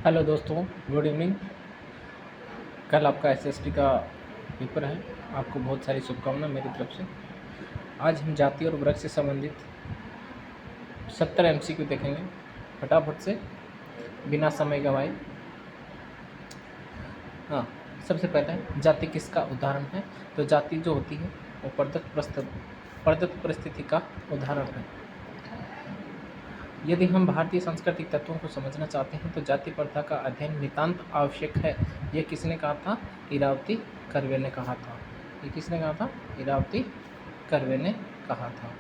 Hello दोस्तों, good evening. कल आपका एसएसटी का पेपर है। आपको बहुत सारी शुभकामनाएं मेरी तरफ से। आज हम जाति और वर्ग से संबंधित 70 एमसीक्यू देखेंगे फटाफट से, बिना समय गंवाए। हाँ, सबसे पहले जाति किसका उदाहरण है? तो जाति जो होती है वो प्रदत्त परिस्थिति का उदाहरण है। यदि हम भारतीय सांस्कृतिक तत्वों को समझना चाहते हैं तो जाति प्रथा का अध्ययन नितांत आवश्यक है। ये किसने कहा था? इरावती कर्वे ने कहा था। ये किसने कहा था? इरावती कर्वे ने कहा था।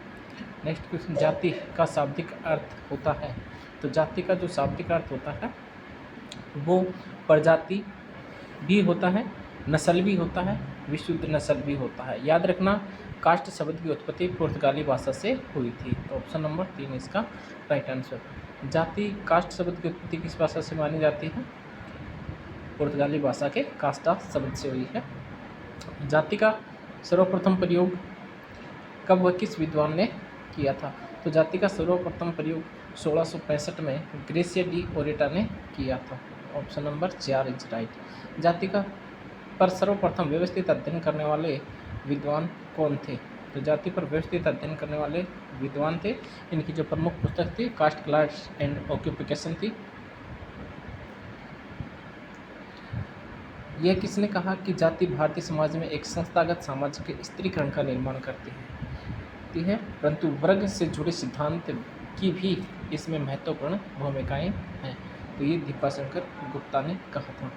नेक्स्ट क्वेश्चन, जाति का शाब्दिक अर्थ होता है। तो जाति का जो शाब्दिक अर्थ होता है वो प्रजाति भी होता है, नस्ल भी होता है, विशुद्ध नस्ल भी होता है। याद रखना, कास्ट शब्द की उत्पत्ति पुर्तगाली भाषा से हुई थी। तो ऑप्शन नंबर 3 इसका राइट आंसर। जाति कास्ट शब्द की उत्पत्ति किस भाषा से मानी जाती है? पुर्तगाली भाषा के कास्टा शब्द से हुई है। जाति का सर्वप्रथम प्रयोग कब व किस विद्वान ने किया था? तो जाति का सर्वप्रथम प्रयोग 1665 में ग्रेसिया डी ओरेटा ने किया था। Option number 4 is right. जाति का पर सर्वप्रथम व्यवस्थित अध्ययन करने वाले विद्वान कौन थे? तो जाति पर व्यवस्थित अध्ययन करने वाले विद्वान थे। इनकी जो प्रमुख पुस्तक थी कास्ट, क्लास एंड ऑक्यूपेशन थी। यह किसने कहा कि जाति भारतीय समाज में एक संस्थागत सामाजिक स्त्रीकरण का निर्माण करती है, परंतु वर्ग से जुड़े सिद्धांत की भी इसमें महत्वपूर्ण भूमिकाएं हैं। तो ये दीपाशंकर गुप्ता ने कहा था।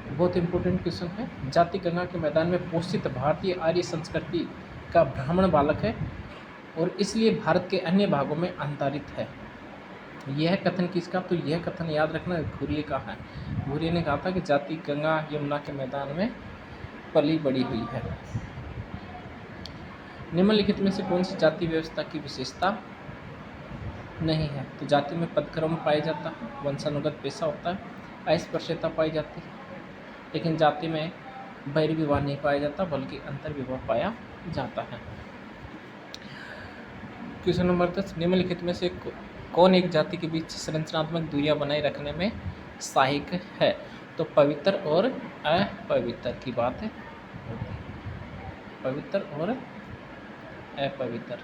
बहुत इंपॉर्टेंट क्वेश्चन है। जाति गंगा के मैदान में पोषित भारतीय आर्य संस्कृति का ब्राह्मण बालक है और इसलिए भारत के अन्य भागों में अंतरित है। यह कथन किसका? तो यह कथन याद रखना घुरिये का है। घुरिये ने कहा था कि जाति गंगा यमुना के मैदान में पली बड़ी हुई है। निम्नलिखित में से कौन सी जाति व्यवस्था की विशेषता नहीं है? तो जाति में पदक्रम पाया जाता है, वंशानुगत पेशा होता है, अस्पृश्यता पाई जाती है, लेकिन जाति में बहिर्विवाह नहीं पाया जाता बल्कि अंतर्विवाह पाया जाता है। क्वेश्चन नंबर 10, निम्नलिखित में से कौन एक जाति के बीच संरचनात्मक दूरियां बनाए रखने में सहायक है? तो पवित्र और अपवित्र की बात है, पवित्र और अपवित्र।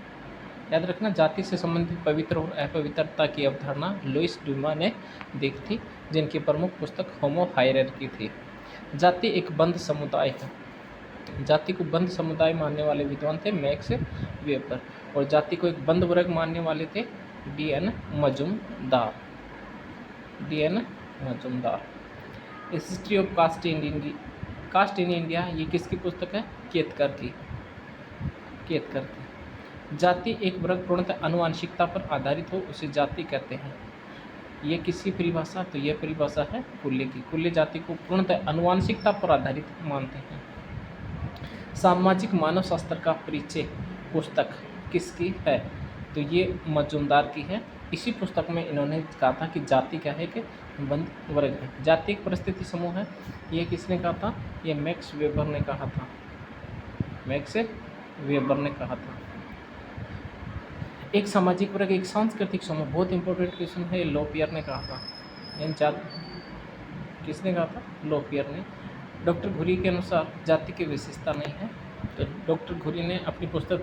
याद रखना, जाति से संबंधित पवित्र और अपवित्रता की अवधारणा लुइस ड्यूमा ने दी थी, जिनकी प्रमुख पुस्तक होमो हायरार्की थी। जाति एक बंद समुदाय है। जाति को बंद समुदाय मानने वाले विद्वान थे मैक्स वेबर, और जाति को एक बंद वर्ग मानने वाले थे D N. Majumdar. History of caste in India, ये किसकी पुस्तक है? केतकर की। जाति एक वर्ग पूर्णतः आनुवंशिकता पर आधारित हो उसे जाति कहते हैं। ये किसकी परिभाषा? तो यह परिभाषा है कुल्ले की। कुल्ले जाति को पूर्णतः आनुवंशिकता पर आधारित मानते हैं। सामाजिक मानव शास्त्र का परिचय पुस्तक किसकी है? तो ये मजुमदार की है। इसी पुस्तक में इन्होंने कहा था कि जाति क्या है कि बंद वर्ग है। जाति एक परिस्थिति समूह है। ये किसने कहा था? ये मैक्स वेबर ने कहा था। एक सामाजिक वर्ग एक सांस्कृतिक समूह, बहुत इंपॉर्टेंट क्वेश्चन है। लोपियर ने कहा था। किसने कहा था? लोपियर ने। डॉक्टर घुरी के अनुसार जाति की विशेषता नहीं है। तो डॉक्टर घुरी ने अपनी पुस्तक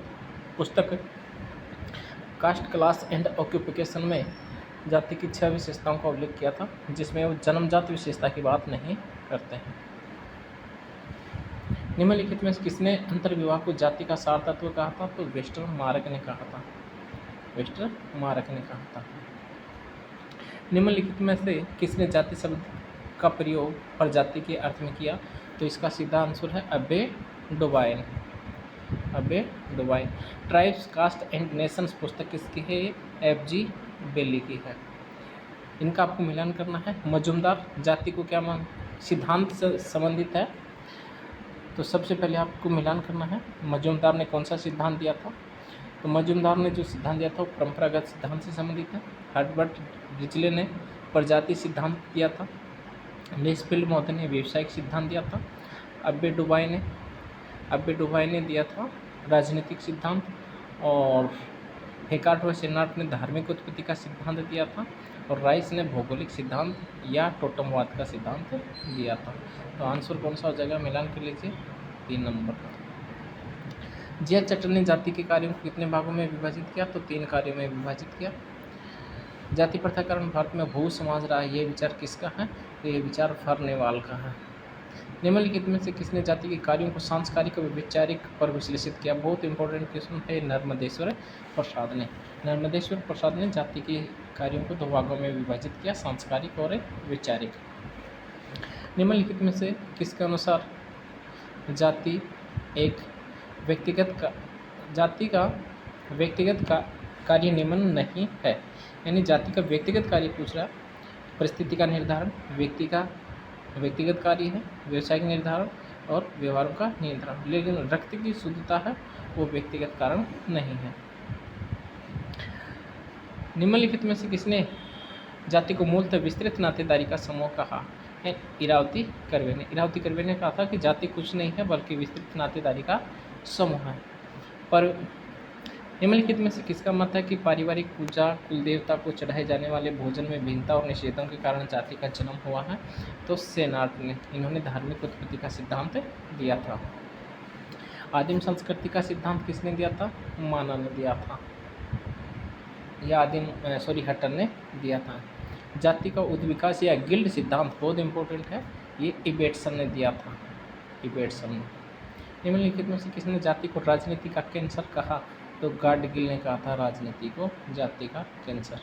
कास्ट, क्लास एंड ऑक्यूपेशन में जाति की 6 विशेषताओं का उल्लेख किया था, जिसमें वो जन्मजात विशेषता की बात नहीं करते हैं। निम्नलिखित में किसने अंतर्विवाह को जाति का सार तत्व कहा था? तो वेस्टर मार्क ने कहा था। निम्नलिखित में से किसने जाति शब्द का प्रयोग प्रजाति के अर्थ में किया? तो इसका सीधा आंसर है अबे डुबाइन। ट्राइब्स, कास्ट एंड नेशंस पुस्तक किसकी है? ये एफ.जी. बेली की है। इनका आपको मिलान करना है। मजुमदार जाति को क्या सिद्धांत से संबंधित है, तो सबसे पहले आपको मिलान करना है। मजुमदार ने कौन सा सिद्धांत दिया था? तो मजुमदार ने जो सिद्धांत दिया था वो परंपरागत सिद्धांत से संबंधित है। हर्बर्ट रिचले ने प्रजाति सिद्धांत दिया था। लिचफील्ड महोदय ने व्यावसायिक सिद्धांत दिया था। अब्बे डुबाई ने दिया था राजनीतिक सिद्धांत, और हेकार्ट व शेनार्ट ने धार्मिक उत्पत्ति का सिद्धांत दिया था। और राइस ने भौगोलिक सिद्धांत या टोटमवाद का सिद्धांत दिया था। तो आंसर कौन सा हो जाएगा, मिलान कर लीजिए 3 नंबर का। जे चटर ने जाति के कार्यों को कितने भागों में विभाजित किया, तो 3 कार्यों में विभाजित किया। जाति प्रथा के कारण भारत में भू समाज रहा है, ये विचार किसका है, तो ये विचार फर्नेवाल का है। निम्नलिखित में से किसने जाति के कार्यों को सांस्कारिक और वैचारिक पर विश्लेषित किया, बहुत इंपॉर्टेंट क्वेश्चन है। नर्मदेश्वर प्रसाद ने, नर्मदेश्वर प्रसाद ने जाति के कार्यों को 2 भागों में विभाजित किया, सांस्कारिक और वैचारिक। निम्नलिखित में से किसके अनुसार जाति एक जाति का व्यक्तिगत कार्य निम्न नहीं है, यानी जाति का व्यक्तिगत कार्य पूछ रहा, परिस्थिति का निर्धारण व्यक्तिगत कार्य है, व्यवसायिक निर्धारण और व्यवहारों का नियंत्रण, लेकिन रक्त की शुद्धता है वो व्यक्तिगत कारण नहीं है। निम्नलिखित में से किसने जाति को मूलतः विस्तृत नातेदारी का समूह कहा है, इरावती कर्वे ने। इरावती कर्वे ने कहा था कि जाति कुछ नहीं है बल्कि विस्तृत नातेदारी का समूह है। पर निम्नलिखित में से किसका मत है कि पारिवारिक पूजा, कुल देवता को चढ़ाए जाने वाले भोजन में भिन्नता और निषेधों के कारण जाति का जन्म हुआ है, तो सेनार्ट ने, इन्होंने धार्मिक उत्पत्ति का सिद्धांत दिया था। आदिम संस्कृति का सिद्धांत किसने दिया था, माना ने दिया था, या हटन ने दिया था। जाति का उद्विकास या गिल्ड सिद्धांत बहुत इंपॉर्टेंट है, ये इबेटसन ने दिया था, इबेटसन ने। निम्नलिखित में से किसने जाति को राजनीति का कैंसर कहा, तो गाडगिल ने कहा था राजनीति को जाति का कैंसर।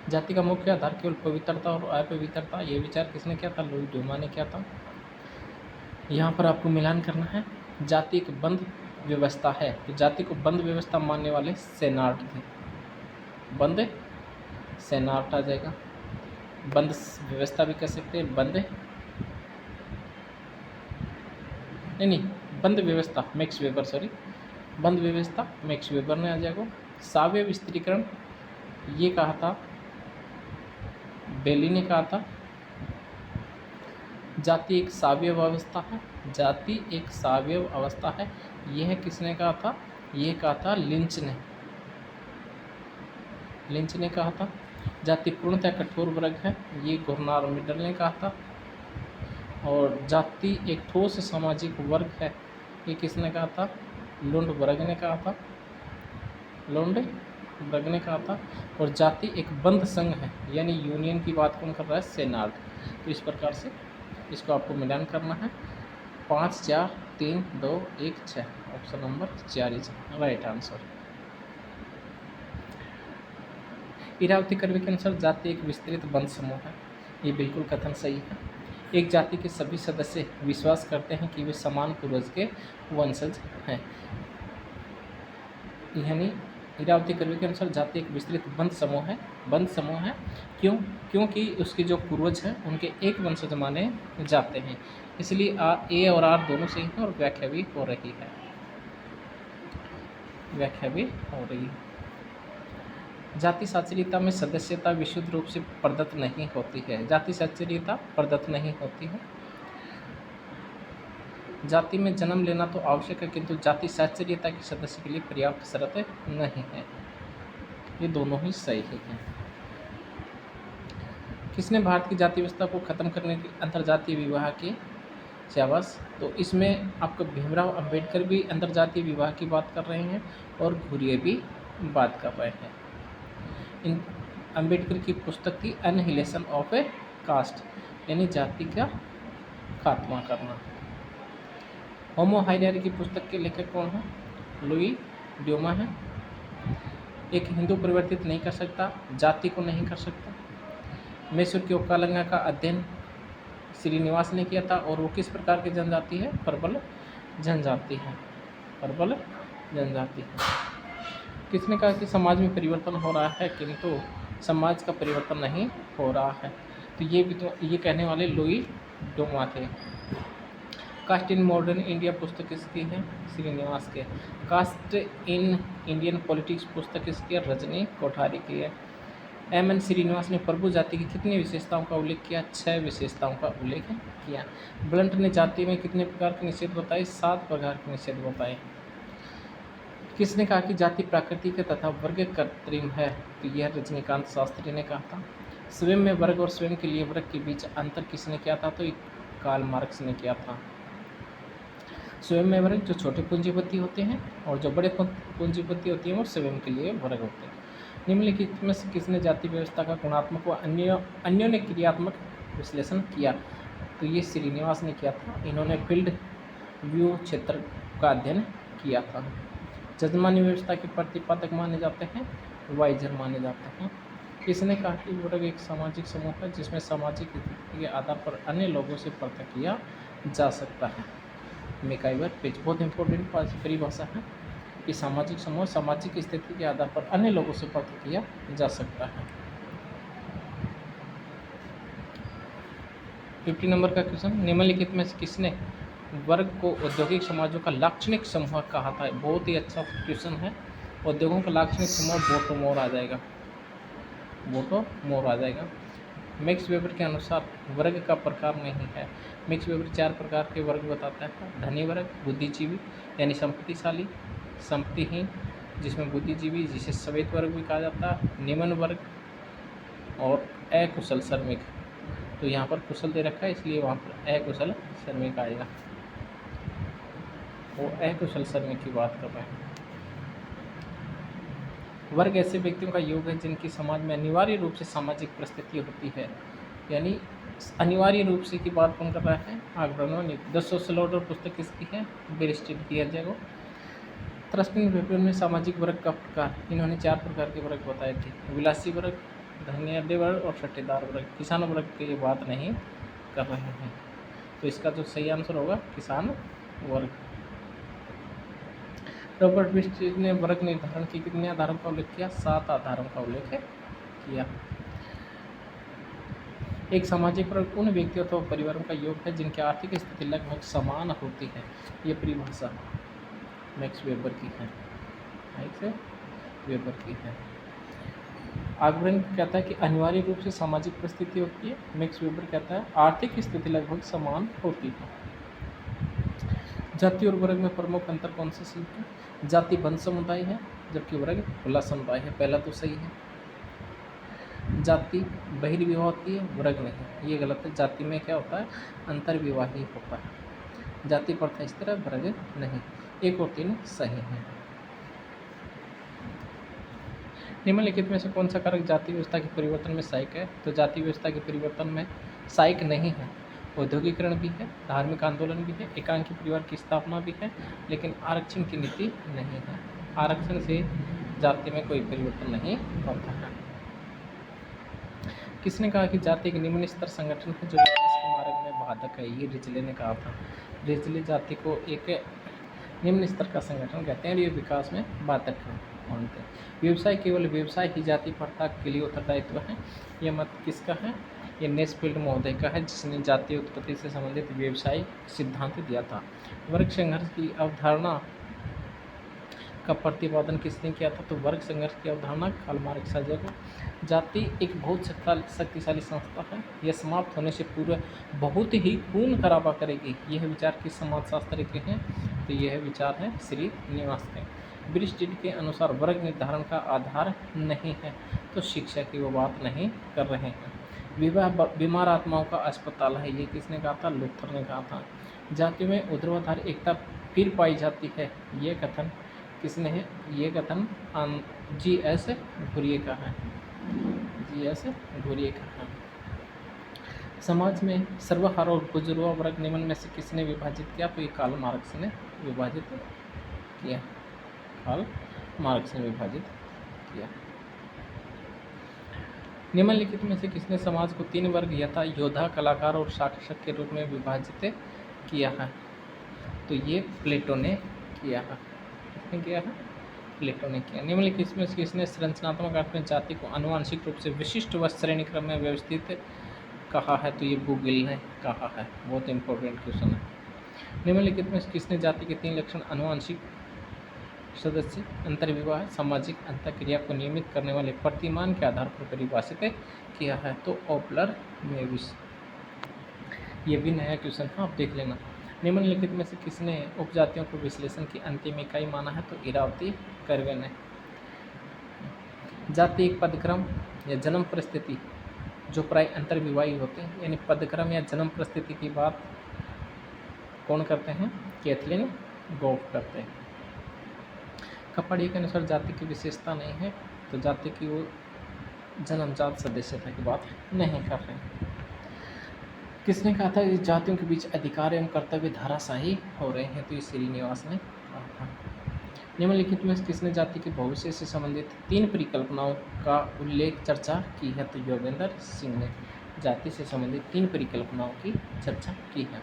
जाति का मुख्य आधार केवल पवित्रता और अपवित्रता, ये विचार किसने किया था, लुई ड्यूमा ने किया था। यहाँ पर आपको मिलान करना है, जाति एक बंद व्यवस्था है, तो जाति को बंद व्यवस्था मानने वाले सेनार्ट थे, बंद सेनार्ट आ जाएगा। बंद व्यवस्था भी कह सकते हैं, बंद बंद व्यवस्था मैक्स वेबर, बंद व्यवस्था मैक्स वेबर ने आ जाएगा। साव्य विस्त्रीकरण ये कहा था बेली ने कहा था। जाति एक सावयव अवस्था है, जाति एक सावयव अवस्था है, यह किसने कहा था, ये कहा था लिंच ने कहा था। जाति पूर्णतः कठोर वर्ग है, ये गुरनार मिडल ने कहा था। और जाति एक ठोस सामाजिक वर्ग है, ये किसने कहा था, लुंडबर्ग ने कहा था। और जाति एक बंद संघ है, यानी यूनियन की बात कौन कर रहा है, सेनार्ट। तो इस प्रकार से इसको आपको मिलान करना है। 5, 4, 3, 2, 1, 6, option number 4 is right answer. Iravati Karve के अनुसार जाति एक विस्तृत बंद समूह है, ये बिल्कुल कथन सही है। एक जाति के सभी सदस्य विश्वास करते हैं कि वे समान पूर्वज के वंशज हैं, यानी इरावती कर्वे के अनुसार जाति एक विस्तृत बंद समूह है। क्योंकि उसके जो पूर्वज हैं उनके एक वंशज माने जाते हैं, इसलिए ए और आर दोनों सही हैं और व्याख्या भी हो रही है। जाति साक्षरता में सदस्यता विशुद्ध रूप से प्रदत्त नहीं होती है, जाति साक्षरता प्रदत्त नहीं होती है। जाति में जन्म लेना तो आवश्यक है, किंतु जाति साक्षरता के सदस्य के लिए पर्याप्त शर्त नहीं है, ये दोनों ही सही है। किसने भारत की जाति व्यवस्था को खत्म करने के अंतर्जातीय विवाह की शाबाश, तो इसमें आपको भीमराव अंबेडकर भी अंतर्जातीय विवाह की बात कर रहे हैं और घुरिये भी बात कर रहे हैं। इन अंबेडकर की पुस्तक थी एनहिलेशन ऑफ ए कास्ट, यानी जाति का खात्मा करना। होमो हायरार्की की पुस्तक के लेखक कौन है, लुई ड्यूमा है। एक हिंदू परिवर्तित नहीं कर सकता, जाति को नहीं कर सकता। मैसूर की ओकालंगा का अध्ययन श्रीनिवास ने किया था और वो किस प्रकार की जनजाति है, प्रबल जनजाति है। किसने कहा कि समाज में परिवर्तन हो रहा है, किंतु समाज का परिवर्तन नहीं हो रहा है, तो ये कहने वाले लुई ड्यूमा थे। कास्ट इन मॉडर्न इंडिया पुस्तक किसकी है, श्रीनिवास के। कास्ट इन इंडियन पॉलिटिक्स पुस्तक किसकी है, रजनी कोठारी की है। एम.एन. श्रीनिवास ने प्रभु जाति की कितनी विशेषताओं का उल्लेख किया, 6 विशेषताओं का उल्लेख किया। ब्लंट ने जाति में कितने प्रकार के निषेध बताए, 7 प्रकार के निषेध बताए। किसने कहा कि जाति प्राकृतिक तथा वर्ग कृत्रिम है? तो यह रजनीकांत शास्त्री ने कहा था। स्वयं में वर्ग और स्वयं के लिए वर्ग के बीच अंतर किसने किया था? तो कार्ल मार्क्स ने किया था। स्वयं में वर्ग जो छोटे पूंजीपति होते हैं और जो बड़े पूंजीपति होती हैं वो स्वयं के लिए वर्ग होते हैं। निम्नलिखित में से किसने जाति व्यवस्था का गुणात्मक व अन्यों ने क्रियात्मक विश्लेषण किया? तो ये श्रीनिवास ने किया था। इन्होंने फील्ड व्यू क्षेत्र का अध्ययन किया था। जजमानी व्यवस्था के प्रतिपादक माने जाते हैं वाइजर माने जाते हैं। किसने कहा कि वर्ग एक सामाजिक समूह है जिसमें सामाजिक स्थिति के आधार पर अन्य लोगों से पृथक किया जा सकता है? मैकाइवर पेज बहुत इंपॉर्टेंट परिभाषा है कि सामाजिक समूह सामाजिक स्थिति के आधार पर अन्य लोगों से पृथक किया जा सकता है। 50 नंबर का क्वेश्चन, निम्नलिखित में से किसने वर्ग को औद्योगिक समाजों का लाक्षणिक समूह कहा था? बहुत ही अच्छा क्वेश्चन है। उद्योगों का लाक्षणिक समूह बोटो-मोर आ जाएगा, बोटो-मोर आ जाएगा। मैक्स वेबर के अनुसार वर्ग का प्रकार नहीं है। मैक्स वेबर 4 प्रकार के वर्ग बताता है। धनी वर्ग, बुद्धिजीवी यानी संपत्तिशाली, संपत्तिहीन जिसमें बुद्धिजीवी जिसे श्वेत वर्ग भी कहा जाता है, निम्न वर्ग और अकुशल श्रमिक। तो यहाँ पर कुशल दे रखा है इसलिए वहाँ पर अकुशल श्रमिक आएगा। वो अकुशल श्रमिक की बात कर रहे हैं। वर्ग ऐसे व्यक्तियों का योग है जिनकी समाज में अनिवार्य रूप से सामाजिक परिस्थिति होती है। यानी अनिवार्य रूप से की बात कौन कर रहा है? आग्रह। द सोशल ऑर्डर पुस्तक किसकी है? बेरिस्टेड की है। जगह थ्रस्टिंग पेपर में सामाजिक वर्ग का प्रकार, इन्होंने 4 प्रकार के वर्ग बताए थे। विलासी वर्ग, धनियादे वर्ग और सट्टेदार वर्ग। किसान वर्ग की बात नहीं कर रहे हैं। तो इसका जो सही आंसर होगा किसान वर्ग। रॉबर्ट बिस्टिट ने वर्ग निर्धारण के कितने आधारों का उल्लेख किया? 7 आधारों का उल्लेख किया। एक सामाजिक वर्ग उन व्यक्तियों अथवा परिवारों का योग है जिनकी आर्थिक स्थिति लगभग समान होती है। ये परिभाषा मैक्स वेबर की है। मैक्स वेबर की है। आग्रह कहता है कि अनिवार्य रूप से सामाजिक परिस्थिति होती है। मैक्स वेबर कहता है आर्थिक स्थिति लगभग समान होती है। जाति और वर्ग में प्रमुख अंतर कौन सा सीख है? जाति बंद समुदाय है जबकि वर्ग खुला समुदाय है। पहला तो सही है। जाति बहिर्विवाह होती है, वर्ग नहीं, ये गलत है। जाति में क्या होता है? अंतर्विवाह ही होता है। जाति प्रथा इस तरह, वर्ग नहीं। 1 और 3 सही है। निम्नलिखित में से कौन सा कारक जाति व्यवस्था के परिवर्तन में सहायक है? तो जाति व्यवस्था के परिवर्तन में सहायक नहीं है। औद्योगिकरण भी है, धार्मिक आंदोलन भी है, एकांकी परिवार की स्थापना भी है, लेकिन आरक्षण की नीति नहीं है। आरक्षण से जाति में कोई परिवर्तन नहीं होता है। किसने कहा कि जाति एक निम्न स्तर संगठन है जो विकास के मार्ग में बाधक है? ये रिजले ने कहा था। रिजले जाति को एक निम्न स्तर का संगठन कहते हैं और ये विकास में बाधक मानते हैं। व्यवसाय केवल व्यवसाय ही जाति प्रथा के लिए उत्तरदायित्व है। यह मत किसका है? ये नेस्फील्ड महोदय का है जिसने जातीय उत्पत्ति से संबंधित व्यवसाय सिद्धांत दिया था। वर्ग संघर्ष की अवधारणा का प्रतिपादन किसने किया था? तो वर्ग संघर्ष की अवधारणा कार्ल मार्क्स को। जाति एक बहुत शक्तिशाली संस्था है, यह समाप्त होने से पूर्व बहुत ही खून खराबा करेगी। यह विचार किस समाजशास्त्र के हैं? तो यह विचार है श्रीनिवास के। ब्रिस्टिड के अनुसार वर्ग निर्धारण का आधार नहीं है, तो शिक्षा की वो बात नहीं कर रहे हैं। विवाह बीमार आत्माओं का अस्पताल है, ये किसने कहा था? लूथर ने कहा था। जाति में ऊर्ध्वाधर एकता फिर पाई जाती है, ये कथन किसने है? ये कथन जी.एस. घुरिये का है। जी.एस. घुरिये का है। समाज में सर्वहारा और बुजुर्ग वर्ग निम्न में से किसने विभाजित किया? तो ये कार्ल मार्क्स ने विभाजित किया। कार्ल मार्क्स ने विभाजित किया। निम्नलिखित में से किसने समाज को 3 वर्ग यथा योद्धा, कलाकार और शासक के रूप में विभाजित किया है? तो ये प्लेटो ने किया है। किसने किया है? प्लेटो ने किया। निम्नलिखित में से किसने संरचनात्मक अर्थ में जाति को आनुवंशिक रूप से विशिष्ट व श्रेणी क्रम में व्यवस्थित कहा है? तो ये बुगिल ने कहा है। बहुत इंपॉर्टेंट क्वेश्चन है। निम्नलिखित में किसने जाति के 3 लक्षण आनुवंशिक सदस्य, अंतर्विवाह, सामाजिक अंतःक्रिया को नियमित करने वाले प्रतिमान के आधार पर परिभाषित किया है? तो ओपलर मेविस। ये भी नया क्वेश्चन है, आप देख लेना। निम्नलिखित में से किसने उपजातियों को विश्लेषण की अंतिम इकाई माना है? तो इरावती कर्वे ने। जाति एक पदक्रम या जन्म परिस्थिति जो प्राय अंतर्विवाही होते हैं, यानी पदक्रम या जन्म परिस्थिति की बात कौन करते हैं? कैथलीन गोफ करते हैं। कपड़िया के अनुसार जाति की विशेषता नहीं है, तो जाति की वो जन्मजात सदस्यता की बात नहीं कर रहे हैं। किसने कहा था कि जातियों के बीच अधिकार एवं कर्तव्य धाराशाही हो रहे हैं? तो ये श्रीनिवास ने कहा था। निम्नलिखित में किसने जाति के भविष्य से संबंधित 3 परिकल्पनाओं का उल्लेख चर्चा की है? तो योगेंद्र सिंह ने जाति से संबंधित 3 परिकल्पनाओं की चर्चा की है।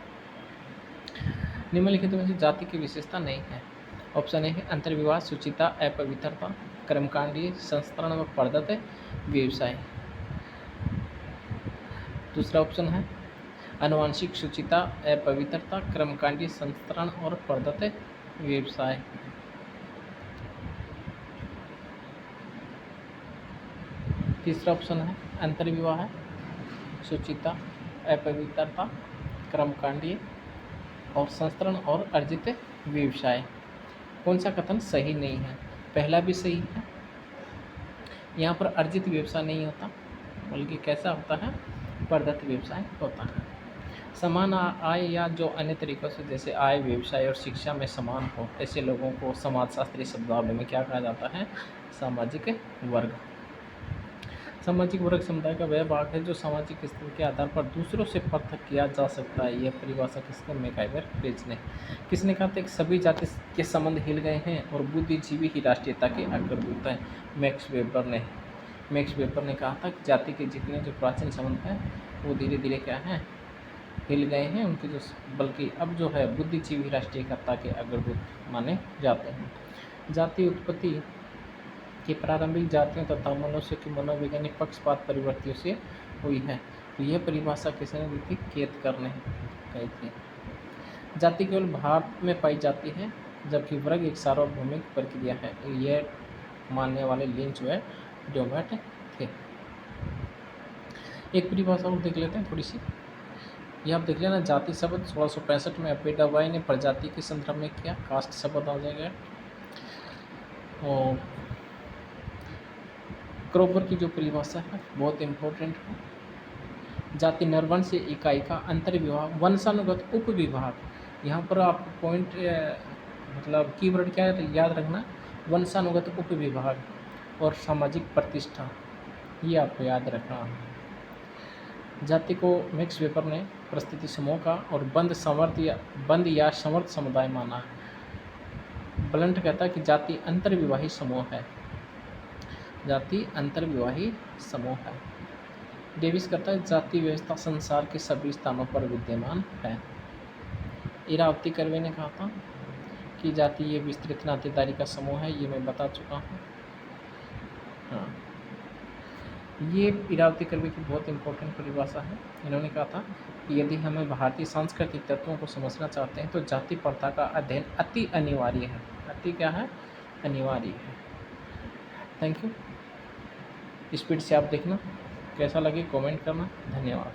निम्नलिखित में से जाति की विशेषता नहीं है। ऑप्शन ए है अंतर्विवाह, सुचिता, अपवित्रता, कर्मकांडीय संस्करण व पद्धत व्यवसाय। दूसरा ऑप्शन है आनुवांशिक शुचिता, अपवित्रता, कर्मकांडीय संस्करण और पद्धत व्यवसाय। तीसरा ऑप्शन है अंतर्विवाह, शुचिता, अपवित्रता, कर्मकांडीय और संस्करण और अर्जित व्यवसाय। कौन सा कथन सही नहीं है? पहला भी सही है। यहाँ पर अर्जित व्यवसाय नहीं होता, बल्कि कैसा होता है? पद्धत व्यवसाय होता है। समान आय या जो अन्य तरीकों से जैसे आय, व्यवसाय और शिक्षा में समान हो, ऐसे लोगों को समाजशास्त्रीय शब्दावली में क्या कहा जाता है? सामाजिक वर्ग। सामाजिक वर्ग समुदाय का वह भाग है जो सामाजिक स्थिति के आधार पर दूसरों से पृथक किया जा सकता है। यह परिभाषा किसने? मैकाइवर ब्रिज ने। किसने कहा था कि सभी जाति के संबंध हिल गए हैं और बुद्धिजीवी ही राष्ट्रीयता के अग्रदूत हैं? मैक्स वेबर ने। मैक्स वेबर ने कहा था कि जाति के जितने जो प्राचीन संबंध हैं वो धीरे धीरे क्या हैं? हिल गए हैं, उनके जो बल्कि अब जो है बुद्धिजीवी राष्ट्रीयता के अग्रदूत माने जाते हैं। जाति उत्पत्ति की प्रारंभिक जातियों तथा मनुष्य की मनोवैज्ञानिक पक्षपात परिवर्तियों से हुई है। तो यह परिभाषा किसने दी थी? केतकर ने कही थी। जाति केवल भारत में पाई जाती है, जबकि वर्ग एक सार्वभौमिक प्रक्रिया है। यह मानने वाले लिंच व डोमेट थे। एक परिभाषा और देख लेते हैं थोड़ी सी। यह आप देख लेना, जाति शब्द 1665 में अपेडावाई ने प्रजाति के संदर्भ में किया। कास्ट शब्द आ जाएगा। और क्रोबर की जो परिभाषा है बहुत इम्पोर्टेंट है। जाति नरवंश इकाई का अंतर्विभाग, वंशानुगत उपविभाग। यहाँ पर आप पॉइंट मतलब कीवर्ड क्या है याद रखना? वंशानुगत उपविभाग और सामाजिक प्रतिष्ठा, ये आपको याद रखना है। जाति को मैक्स वेबर ने परिस्थिति समूह का और बंद या समर्थ समुदाय माना। ब्लंट कहता है कि जाति अंतर्विवाही समूह है। जाति अंतर्विवाही समूह है। डेविस कहता है जाति व्यवस्था संसार के सभी स्थानों पर विद्यमान है। इरावती कर्वे ने कहा था कि जाति ये विस्तृत नातेदारी का समूह है। ये मैं बता चुका हूँ। हाँ, ये इरावती कर्वे की बहुत इंपॉर्टेंट परिभाषा है। इन्होंने कहा था कि यदि हमें भारतीय सांस्कृतिक तत्वों को समझना चाहते हैं तो जाति प्रथा का अध्ययन अति अनिवार्य है। अति क्या है? अनिवार्य है। Thank you. स्पीड से आप देखना, कैसा लगे कमेंट करना। धन्यवाद।